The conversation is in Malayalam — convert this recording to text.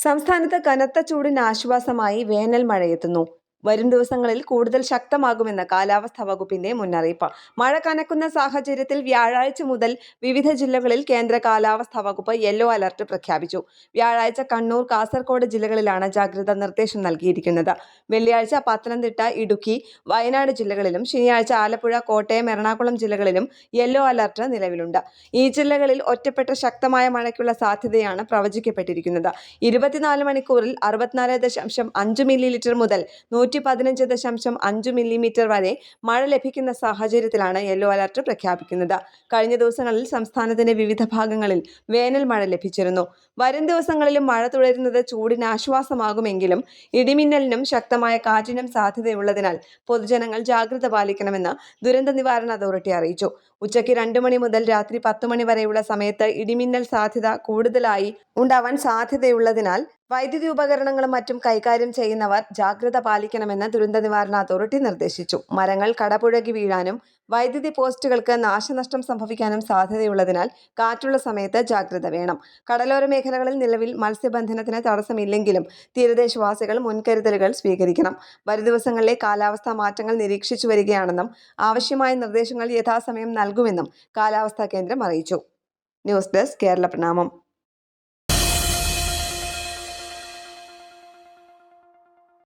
സംസ്ഥാനത്ത് കനത്ത ചൂടിന് ആശ്വാസമായി വേനൽ മഴയെത്തുന്നു. വരും ദിവസങ്ങളിൽ കൂടുതൽ ശക്തമാകുമെന്ന് കാലാവസ്ഥാ വകുപ്പിന്റെ മുന്നറിയിപ്പ്. മഴ കനക്കുന്ന സാഹചര്യത്തിൽ വ്യാഴാഴ്ച മുതൽ വിവിധ ജില്ലകളിൽ കേന്ദ്ര കാലാവസ്ഥാ വകുപ്പ് യെല്ലോ അലർട്ട് പ്രഖ്യാപിച്ചു. വ്യാഴാഴ്ച കണ്ണൂർ, കാസർഗോഡ് ജില്ലകളിലാണ് ജാഗ്രതാ നിർദ്ദേശം നൽകിയിരിക്കുന്നത്. വെള്ളിയാഴ്ച പത്തനംതിട്ട, ഇടുക്കി, വയനാട് ജില്ലകളിലും ശനിയാഴ്ച ആലപ്പുഴ, കോട്ടയം, എറണാകുളം ജില്ലകളിലും യെല്ലോ അലർട്ട് നിലവിലുണ്ട്. ഈ ജില്ലകളിൽ ഒറ്റപ്പെട്ട ശക്തമായ മഴയ്ക്കുള്ള സാധ്യതയാണ് പ്രവചിക്കപ്പെട്ടിരിക്കുന്നത്. 24 മണിക്കൂറിൽ 64.5 മില്ലിലിറ്റർ മുതൽ 115.5 മില്ലിമീറ്റർ വരെ മഴ ലഭിക്കുന്ന സാഹചര്യത്തിലാണ് യെല്ലോ അലർട്ട് പ്രഖ്യാപിക്കുന്നത്. കഴിഞ്ഞ ദിവസങ്ങളിൽ സംസ്ഥാനത്തിന്റെ വിവിധ ഭാഗങ്ങളിൽ വേനൽ മഴ ലഭിച്ചിരുന്നു. വരും ദിവസങ്ങളിലും മഴ തുടരുന്നത് ചൂടിന് ആശ്വാസമാകുമെങ്കിലും ഇടിമിന്നലിനും ശക്തമായ കാറ്റിനും സാധ്യതയുള്ളതിനാൽ പൊതുജനങ്ങൾ ജാഗ്രത പാലിക്കണമെന്ന് ദുരന്ത നിവാരണ അതോറിറ്റി അറിയിച്ചു. ഉച്ചയ്ക്ക് 2 മണി മുതൽ രാത്രി 10 മണി വരെയുള്ള സമയത്ത് ഇടിമിന്നൽ സാധ്യത കൂടുതലായി ഉണ്ടാവാൻ സാധ്യതയുള്ളതിനാൽ വൈദ്യുതി ഉപകരണങ്ങളും മറ്റും കൈകാര്യം ചെയ്യുന്നവർ ജാഗ്രത പാലിക്കണമെന്ന് ദുരന്ത നിവാരണ അതോറിറ്റി നിർദ്ദേശിച്ചു. മരങ്ങൾ കടപുഴകി വീഴാനും വൈദ്യുതി പോസ്റ്റുകൾക്ക് നാശനഷ്ടം സംഭവിക്കാനും സാധ്യതയുള്ളതിനാൽ കാറ്റുള്ള സമയത്ത് ജാഗ്രത വേണം. കടലോര മേഖലകളിൽ നിലവിൽ മത്സ്യബന്ധനത്തിന് തടസ്സമില്ലെങ്കിലും തീരദേശവാസികൾ മുൻകരുതലുകൾ സ്വീകരിക്കണം. വരും ദിവസങ്ങളിലെ കാലാവസ്ഥാ മാറ്റങ്ങൾ നിരീക്ഷിച്ചു വരികയാണെന്നും ആവശ്യമായ നിർദ്ദേശങ്ങൾ യഥാസമയം നൽകുമെന്നും കാലാവസ്ഥാ കേന്ദ്രം അറിയിച്ചു. ന്യൂസ് ഡെസ്ക് കേരള പ്രണാമം.